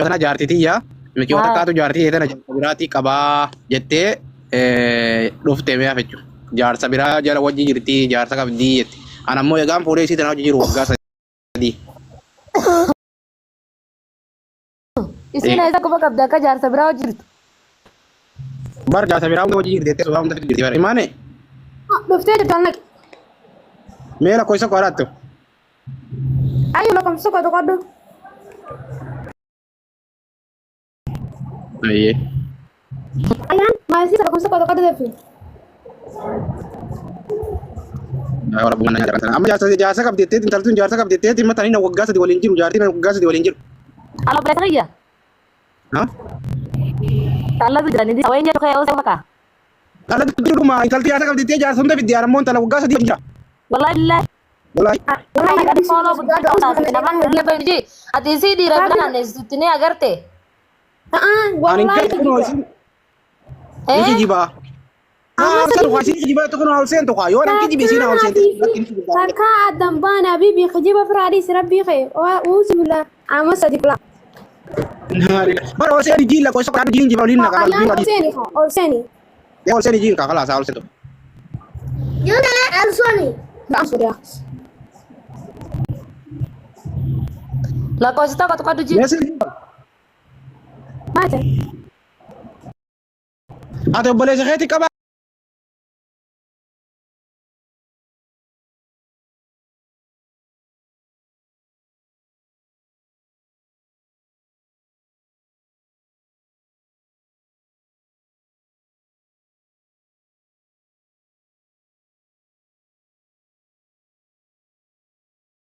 sana jaartitiyya mikiyoota haa akkaatu jaartii heetana jaarsa biraatii qabaa jettee dhufte mi'a jechuudha. Jaarsa biraa jala wajji jirti jaarsa qabdii jetti. Ana ammoo egaan fuudhee isii tana wajji jiru waggaa sadii. isiin eessa quba qabda akka jaarsa biraa hojii jirtu Bar jaarsa biraa hunda wajji jirti jettee sobaa hunda jirti bara. Imaane dhuftee jirtu annaki. mee lakkoo isa qoraattu. Ayo lakkoofsa tokko tokkoddu. Ayyee. Ayaan maasii lakkoofsa tokko tokkoddu deefi. Ora bukan jaarsa kana. Amma jaarsa qabdi jettee intaltuun jaarsa qabdi jettee dhimma taniin waggaa sadii waliin jiru jaartiin waggaa sadii waliin jiru. ala beesa kiyya Ha? alla bidran idi wayin jedhu kayoo sabaka Ala duruma intalti jaarsa qabdi jettee jaarsa hunda fiddi arammoo intala waggaa sadii waliin jira. wallahi billahi Wallahi. wallahi gadi solo budan taate naman dia benji ati si di rabana ne sutine agarte Ani kan kuno isin. Ini jiba. Ah, saya kasih jiba itu kuno alsen tuh kak. Yo nanti jiba sini alsen. Kakak adam bana bibi kejiba fradi sirabi khe. Wah usibula amas tadi pula. Baru alsen di jila kau sekarang di jiba lina kalau Ayaan jiba di. olseni kho olseni. Ya alsen di jila kakak lah alsen tuh. Yuna olseni. Langsung dia. la cosita ko to ji Ya sih. Macam. Atau boleh saya ketik apa?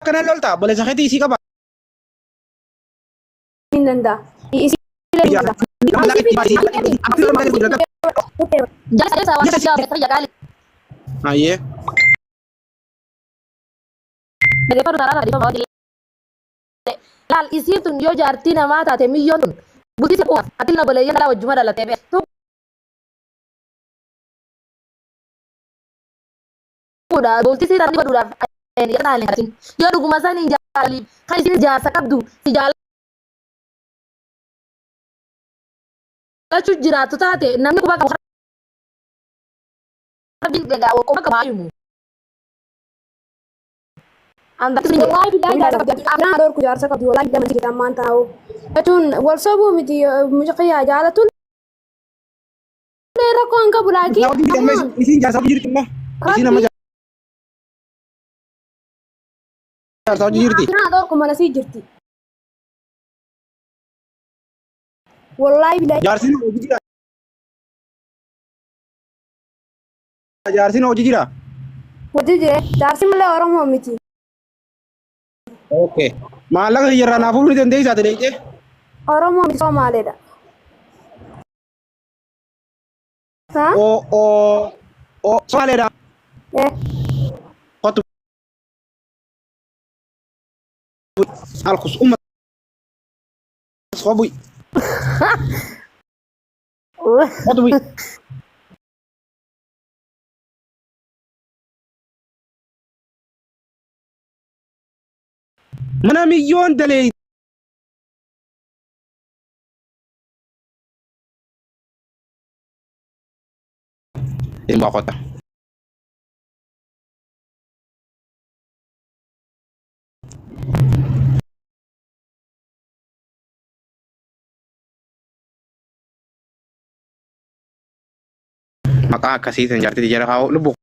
Kenal lol tak? Boleh saya ketik isi apa? Nanda. Isi Ya. jala saya sawa ya betra ya kali Ah iya. daga faru tarara di fama wajil lal isi tun yo jarti na mata te million tun buti se ko atil na bale yala wajuma dala tebe to kuda bolti si tani badura ya na le tin yo dugu masani jali kan si jasa kabdu si jala chu jiratu tate namni ko baka bin daga ko baka mayumu anda tin wallahi billahi ana ador ku jar sakati wallahi da manti tamman tawo etun wal sabu miti mujaqiya jalatun lera ko anga bulaki Isi jasa jirti mah. Isi nama jasa jirti. ana ador ku manasi jirti wallahi billahi Jarsin hojii jira. Jarsin hojii jira. wadi je darsi mala oromo miti Oke. Maallaqa hiyyarraa naaf fuudhuu ni dandeessaa ta'e oromo miti somalida ha oo Somaaleedha. eh Qotu alkus umma sobuy. Qotu buy. Mana milyoon dalee. Ini bawa kota. Maka kasih senjata di jarak kau lubuk.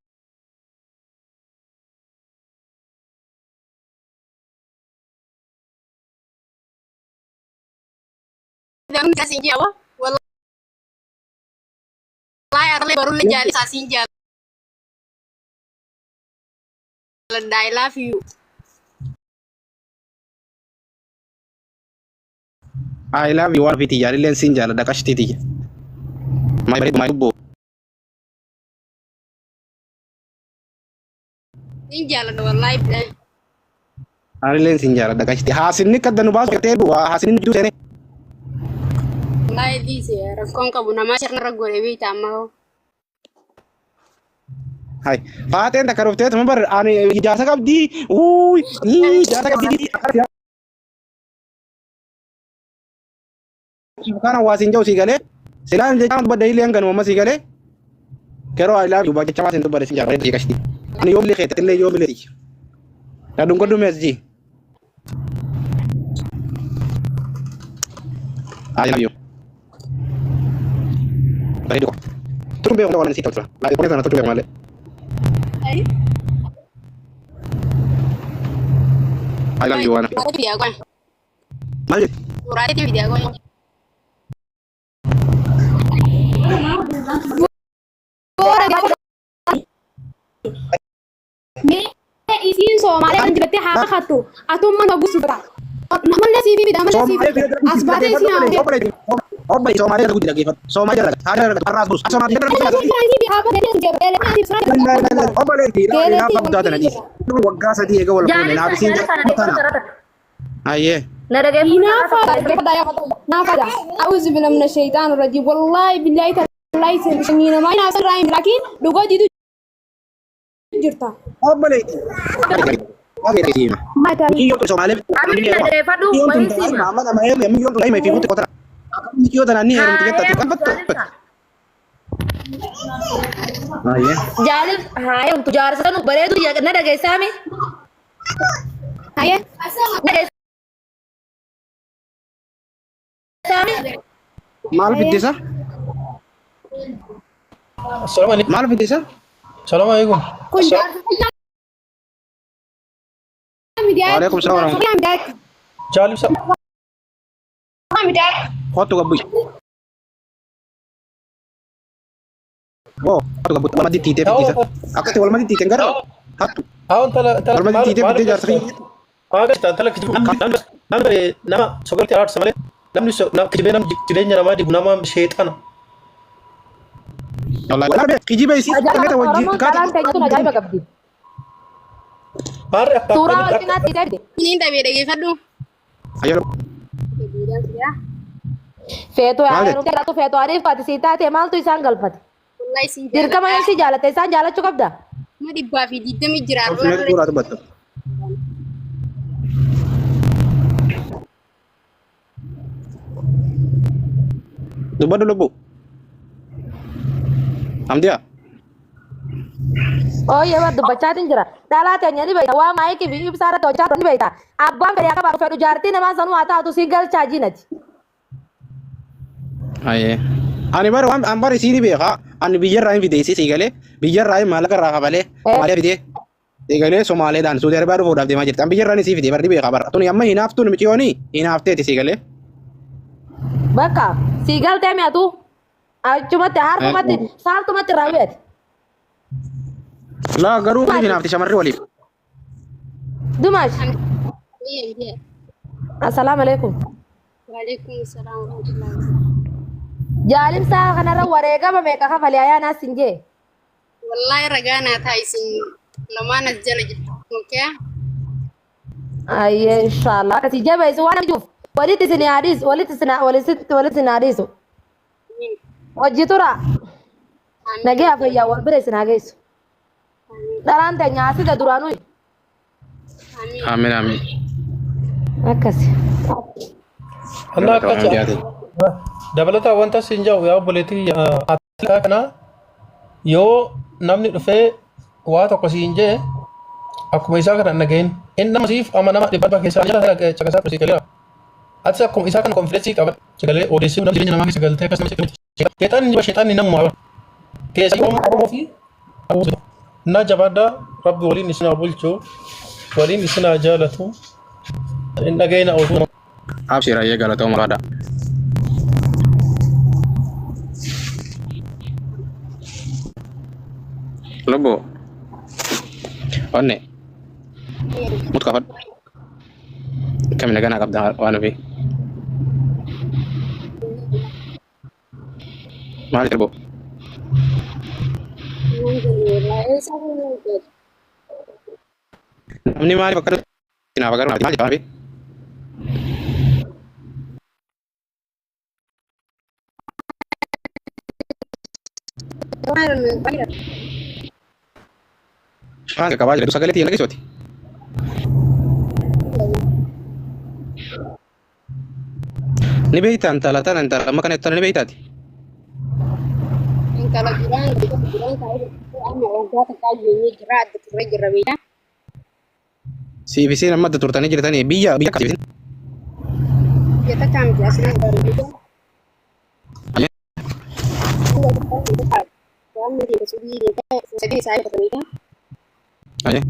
Dan kasih Jawa, wallahi arle baru menjadi sasinja. And I love you. I love you warfi tijari len sinjala da kashti tija. Mai bari mai lubuk. Sinjala wallahi billahi. Ari len sinjala da kashti. Hasin ni kadanu basu kete dua hasin ni ju sene. Wallahi di sih, rakon kamu nama siapa ragu dewi tamau. Hai, paten tak karufte teman bar ani ijazah kabdi. Uy, ijazah kabdi. Kana wasin jauh sigale. Silaan jangan buat daily yang kan mama sigale. Kero I love you baca cawas itu pada sinjar pada dikasih. Ani yom lihat tele yom lihat. Tadung kodu mesji. I love you. Baik dok. Turun be orang sih tahu. Lagi pun sana turun be male. I love you ana. Ada video kan? Male. Murade di video kan? isiin Soomaaliya kan jirtee haa kakattu atumma na busu bira namoonni asii fi midhaan asii fi asbaatee isiin haa Obai Somalia lagu tidak kifat. Somalia lagu. Ada paras bus. Somalia lagu. Obai lagi. Ini apa buat ada nanti? Lu wagga sadi ega wala pun. Nabi sinja. Aye. نافذة أعوذ بالله من الشيطان الرجيم والله بالله تعالى سنين ما يناسب رايم لكن لقوا جدو جرتا Obai lagi. Obai lagi. ما تعرف Iyo tu Somalia. Nama nama yang iyo tu lain mai fikut kota. Iyo tu nani yang kita tu kan betul. Aye. Jalib, hai untuk jar sana nu bare tu ya nada guys kami. هيا Mal fit desa? Assalamualaikum. Mal fit desa? Assalamualaikum. كن Waalaikumsalam warahmatullahi. Jalib sa. Kotu gabu. Oh, kotu gabu. Wal madi tite fit desa. Aku tu wal madi tite enggak? Hatu. Tala Wal madi tite fit jar sakit. tala kijibu nama sogalti art samale. Namni so na kijibe nam jirenya nama di nama syaitan. Allah. Ada kiji bayi sih. Kita wajib. Kalan tanya tu nak jadi bagabdi. Par apa? Surah al-Qinat tidak deh. Ini tak beda gitu. Ayo. Ya. Feto ya, nanti tu feto arif pati sita te mal tu isan galpat. Wallahi sih. Dirka mana sih jalan, isan jalan cukup dah. Ma di bafi di demi jirar. Sudah kurang tu betul. Coba dulu bu. Amdia. Oh iya waktu baca tinjera. Dalam tanya ni baita, wah mai ke bibi besar atau cakap ni baita. Abang kerja apa? Feto jarti nama sanu atau tu single caji nanti. Aye. Ani baru ambar sini beka. Ani biar raih video sih gale. Biar raih malah kerah bale. Malah video. Gale Somalia dan Saudi Arabia baru dah majid. Tapi biar raih sih video baru beka bar. Tuh ni amma hinaf tuh ni ni. Hinaf teh sih gale. Baka, single teh tu. Cuma teh har tu mati, sal tu mati rawat. Lah garu ni hinaf teh samar wali. Dumas. Iya, iya. Assalamualaikum. Waalaikumsalam warahmatullahi wabarakatuh. Jalim sa kanara warega ba meka ka falaya na sinje. Wallahi ragana ta isin lamana jala jit. Okay? Ay inshallah kasi jaba isu wana juf. Wali tisini hadis, wali tisina hadis. Wajitura. Nage apa ya wal bere sinaga isu. Daran tanya asi da duranu. Amin amin. Akasi. Anda kaca. Dabalata wanta sinjau ya boleti atla kana yo namni dhufe wa tokko sinje akkuma isaa kana nagain inni masiif ama nama dhibba keessa jala caqasaa presiidentira ati akkuma isaa kana konfidensi qaba sagalee odeessii namni jireenya namaa keessa galtee akkasumas sheexaan jiba sheexaan nama waa keessa oromoo fi abuusu na jabaadha rabbi waliin isin bulchu waliin isin jaalatu in dhagayna otuu Abshir ya galatau marada. Lobo. Onne. Mut kafat. Kami naga nakap dah wana fi. Mari terbo. Ini mari bakar. Kenapa bakar? Mari mari. Angka kabar itu sekali tiada lagi suatu. نبيت أنت لا تنا أنت لما كانت تنا نبيتاتي Yang kalau bilang itu bilang kayak itu ama orang tua tak ini gerak terus gerabnya. سي لما تورتاني جرتاني بيا كاتبين Kita kan biasa dari itu. Kami di sini jadi saya bertanya. أيه